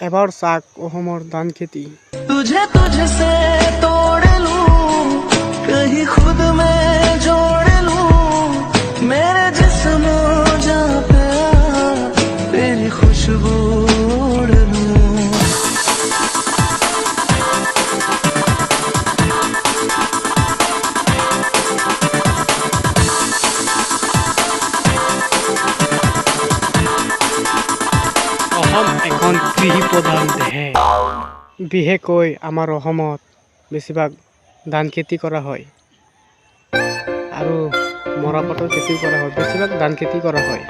এবাৰ চাক অসমৰ ধান খেতি। तुझे तुझसे तोड़ लूं कहीं खुद में जोड़ लूं मेरे जिस्म जान पे तेरी खुशबू ओढ़ लूं। অসম এখন কৃষি প্ৰধান দেশ। বিশেষকৈ আমাৰ অসমত বেছিভাগ ধান খেতি কৰা হয় আৰু মৰাপাটৰ খেতিও কৰা হয়, বেছিভাগ ধান খেতি কৰা হয়।